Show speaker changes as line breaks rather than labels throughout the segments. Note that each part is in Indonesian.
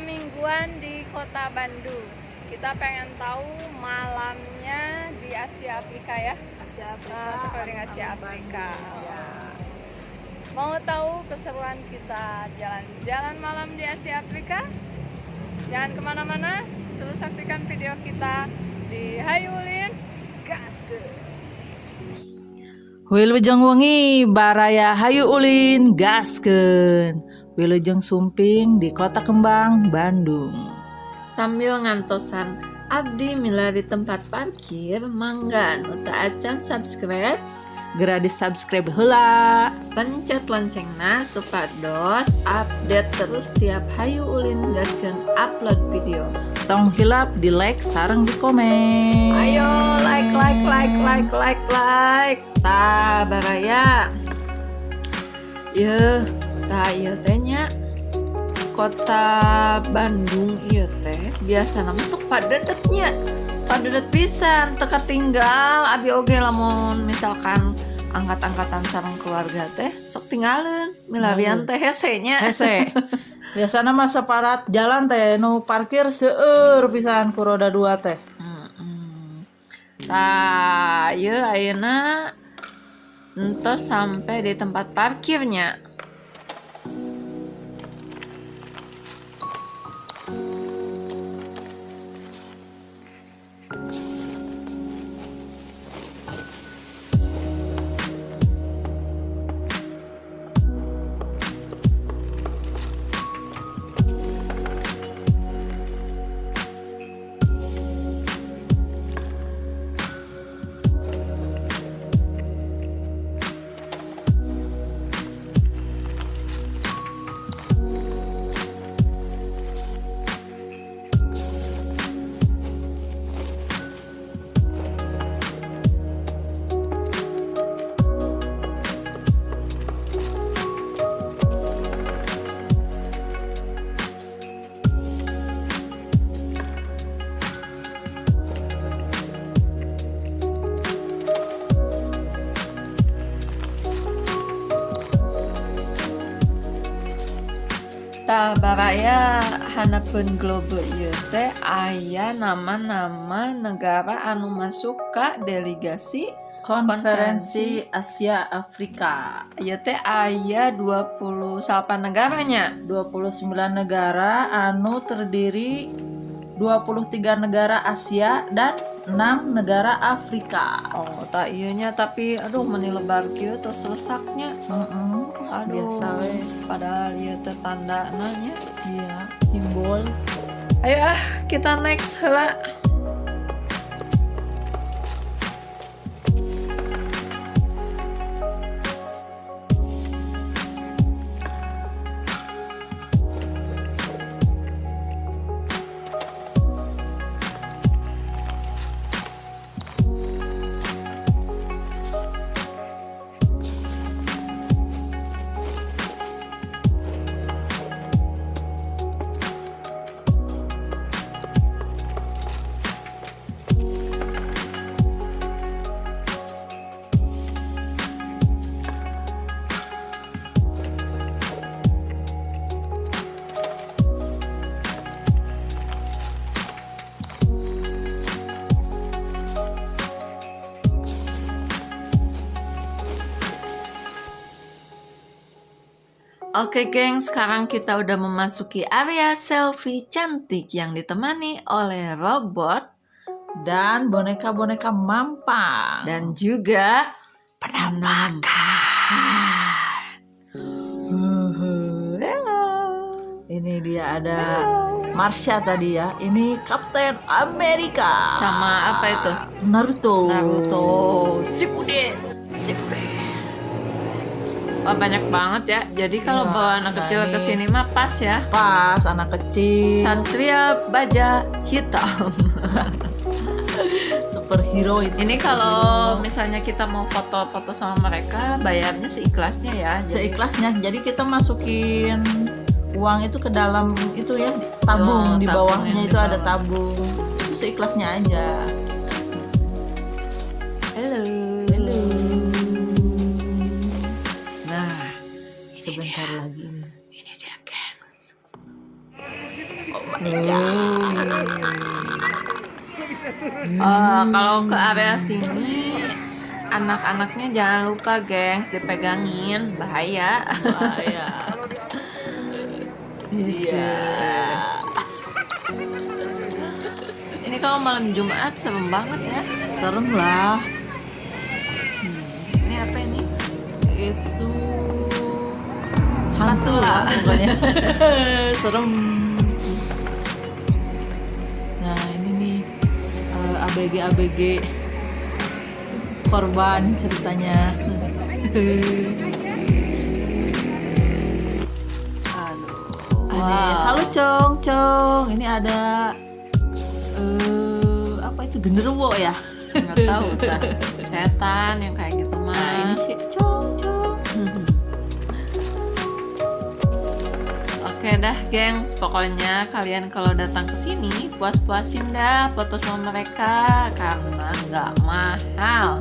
malam mingguan di kota Bandung. Kita pengen tahu malamnya di Asia Afrika ya.
Asia Afrika,
Seperti Asia Afrika.
Ya.
Mau tahu keseruan kita jalan-jalan malam di Asia Afrika? Jangan kemana-mana, terus saksikan video kita di Hayu Ulin Gaskeun.
Wilujeng wengi baraya Hayu Ulin gaskeun. Wilujeng sumping di Kota Kembang, Bandung.
Sambil ngantosan abdi milari tempat parkir, mangga nu teu acan subscribe,
Gera di subscribe heula.
pencet loncengna supados update terus tiap Hayu Ulin gaskeun upload video.
Tong hilap di like sareng di komen.
Ayo like. Tah baraya. Yeuh, tah ieu teh nya Kota Bandung ieu teh biasana masuk padedetnya. Padedet pisan, teu katinggal abi oge lamun misalkan angkat-angkatan sareng keluarga teh sok tinggalin milarian teh hese nya.
Hese. Biasana mah saparat jalan teh nu parkir seueur pisan ku roda 2 teh.
Tah, ieu ayeuna entos sampai di tempat parkirnya. Tah baraya hanapeun globe ieu teh aya nama-nama negara anu masuk ka delegasi
Konferensi Asia Afrika.
ieu teh aya 28 negaranya.
29 negara anu terdiri 23 negara Asia dan 6 negara Afrika.
Oh, tak ieu nya tapi aduh meni lebar kieu tos resaknya. Aduh.
Biasa we.
Padahal ieu teh tandana nya.
Iya, simbol.
Ayo kita next heula. Oke geng, sekarang kita udah memasuki area selfie cantik yang ditemani oleh robot
Dan boneka-boneka mampang.
dan juga penampakan. Hello.
Ini dia ada Marsha tadi ya. Ini Kapten Amerika.
Sama apa itu?
Naruto.
Shippuden. Wah, banyak banget ya. Jadi kalau
Iya,
bawa anak kecil ke
nih.
sini mah pas ya.
Pas anak kecil.
Satria Baja Hitam.
Superhero itu.
Ini kalau misalnya kita mau foto-foto sama mereka, bayarnya seikhlasnya ya.
Seikhlasnya. Jadi kita masukin uang itu ke dalam itu ya, tabung.
Oh,
Di
tabung
bawahnya
yang
itu
di
ada
bawah.
tabung. Itu seikhlasnya aja.
Halo.
Nah, sebentar lagi.
Ini dia gengs. Kalau ke area sini anak-anaknya jangan lupa gengs dipegangin, bahaya. Iya. Ini kalau malam Jumat serem banget ya.
Serem lah.
Ini apa ini?
Itu
Hantu lah.
pokoknya. Serem. Nah ini nih ABG korban ceritanya.
Wow.
Halo Cong, ini ada apa itu genderuwo ya?
Nggak tahu dah. Setan yang kayak gitu mah.
Nah ini sih Cong.
Oke dah gengs, pokoknya kalian kalau datang ke sini puas-puasin dah foto sama mereka karena nggak mahal.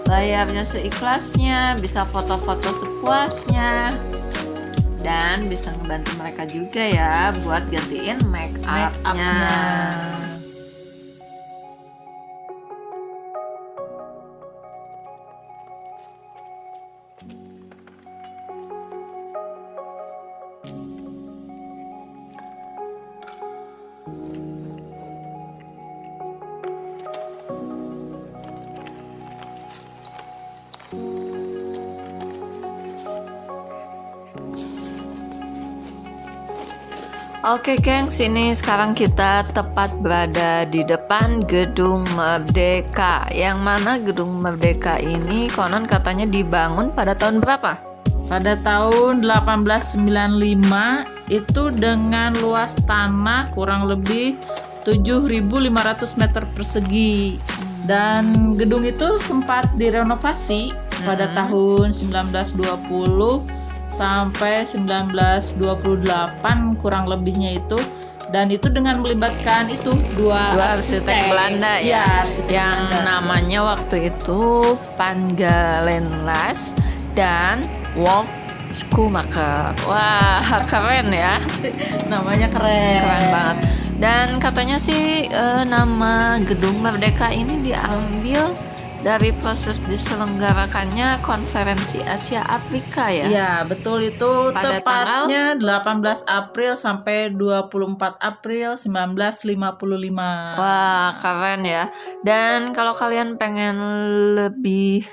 Bayarnya seikhlasnya, bisa foto-foto sepuasnya, dan bisa ngebantu mereka juga ya buat gantiin make up-nya. Oke gengs, ini sekarang kita tepat berada di depan Gedung Merdeka. Yang mana Gedung Merdeka ini konon katanya dibangun pada tahun berapa?
Pada tahun 1895 itu dengan luas tanah kurang lebih 7.500 meter persegi. Dan gedung itu sempat direnovasi pada tahun 1920 sampai 1928 kurang lebihnya itu, dan itu dengan melibatkan itu dua
arsitek Belanda ya, yang namanya waktu itu Pangalenlas dan Wolf Schumacher. Wah keren ya,
namanya keren
banget. Dan katanya sih nama Gedung Merdeka ini diambil dari proses diselenggarakannya Konferensi Asia Afrika ya.
Iya, betul itu
pada
tepatnya 18 April sampai 24 April 1955.
Wah, keren ya. Dan kalau kalian pengen lebih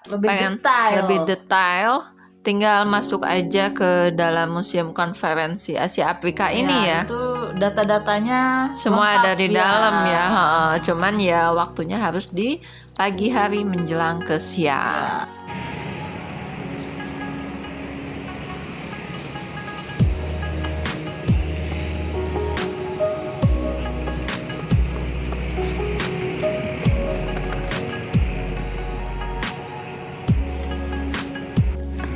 lebih detail, tinggal masuk aja ke dalam Museum Konferensi Asia Afrika ini ya.
Itu data-datanya
semua
lengkap
ada di dalam ya. Cuman ya waktunya harus di pagi hari menjelang ke siang.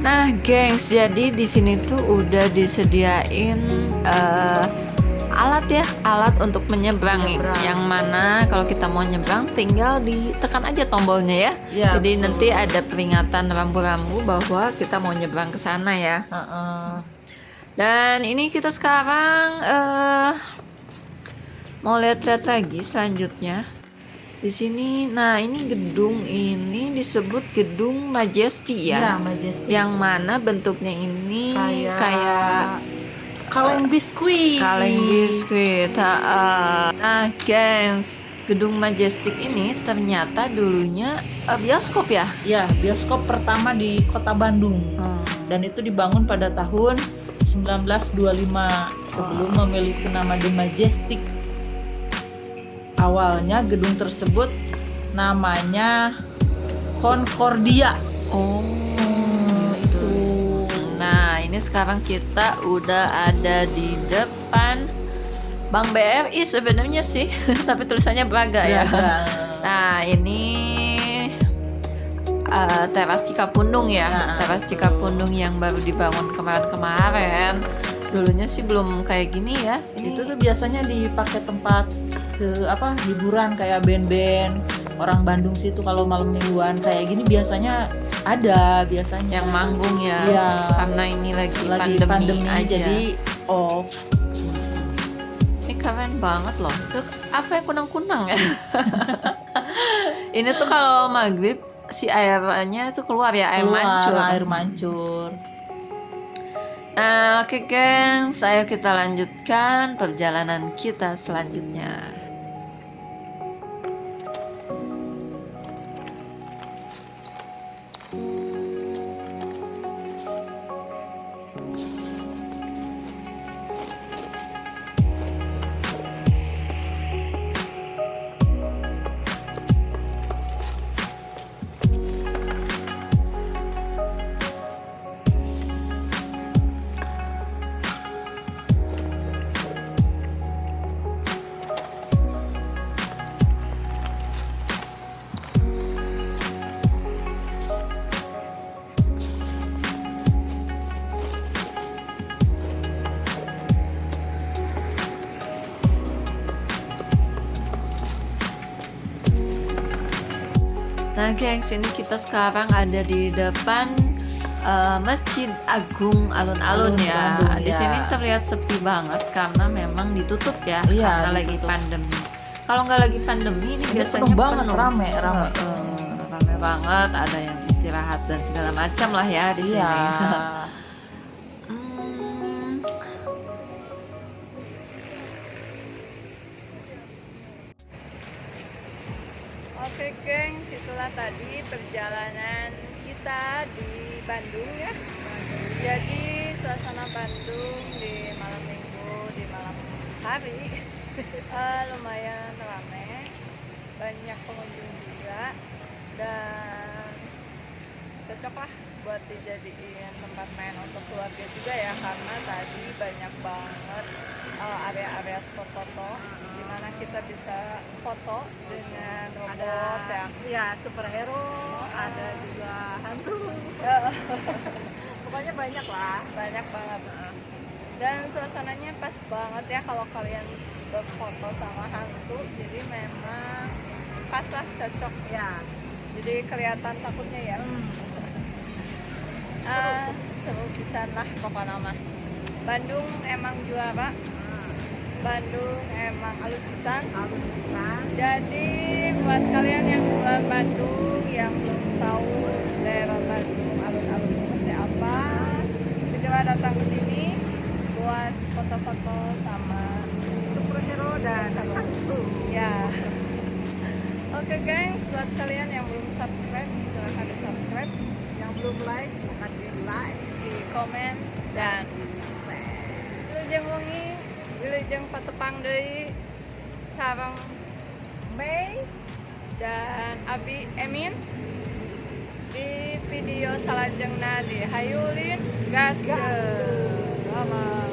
Nah, gengs, jadi di sini tuh udah disediain alat untuk menyeberang. Yang mana kalau kita mau nyebrang tinggal ditekan aja tombolnya ya. Jadi nanti ada peringatan rambu-rambu bahwa kita mau nyebrang ke sana ya. Dan ini kita sekarang mau lihat-lihat lagi selanjutnya. Di sini, nah ini gedung ini disebut Gedung Majesty ya.
Majesty.
Yang mana bentuknya ini kayak
kaleng biskuit.
Nah, gengs, Gedung Majestic ini ternyata dulunya bioskop ya?
Ya, bioskop pertama di Kota Bandung. Dan itu dibangun pada tahun 1925 sebelum memiliki nama The Majestic. Awalnya gedung tersebut namanya Concordia. Itu.
Nah, ini sekarang kita udah ada di depan Bank BRI sebenarnya sih, tapi tulisannya Braga ya. Nah, ini teras Cikapundung ya. Teras Cikapundung yang baru dibangun kemarin-kemarin. Dulunya sih belum kayak gini ya.
Itu tuh biasanya dipakai tempat hiburan kayak band-band orang Bandung sih tuh kalau malam mingguan kayak gini biasanya
yang manggung ya. Karena ini lagi pandemi aja.
Jadi off.
keren banget loh. Itu apa yang kunang-kunang ya? Ini tuh kalau maghrib si airnya itu keluar ya, air mancur.
Air mancur.
Nah, oke geng, ayo kita lanjutkan perjalanan kita selanjutnya. Nah gengs, ini kita sekarang ada di depan Masjid Agung Alun-Alun ya.
Bandung,
Di
ya.
sini terlihat sepi banget karena memang ditutup ya,
Iya,
karena lagi
ditutup.
pandemi. Kalau nggak lagi pandemi ini
Ini
biasanya
penuh banget,
penuh.
rame.
Rame banget, ada yang istirahat dan segala macam lah ya di
Iya.
sini. Hmm,
Oke geng, itulah tadi perjalanan kita di Bandung ya. Jadi suasana Bandung di malam minggu, di malam hari lumayan ramai, banyak pengunjung juga, dan cocok lah buat dijadiin tempat main untuk keluarga juga ya, karena tadi banyak banget area-area spot foto di mana kita bisa foto dengan robot yang
ya superhero, ada juga hantu. Pokoknya banyak lah.
banyak banget, dan suasananya pas banget ya kalau kalian berfoto sama hantu, jadi memang pas lah, cocok ya, jadi kelihatan takutnya ya. Seru pisan lah pokoknya mah. Bandung emang juara, Bandung emang halus pisan. Jadi buat kalian yang luar Bandung yang belum tahu daerah Bandung alun-alun seperti apa, segera datang ke sini buat foto-foto sama superhero dan hantu ya. Oke gengs, buat kalian yang belum subscribe silahkan di subscribe, yang belum like silahkan di like, di komen, dan wilujeng wengi, wilujeng patepang deui sareng Mei dan Abi Emin di video selanjutnya di Hayulin Gaskeun.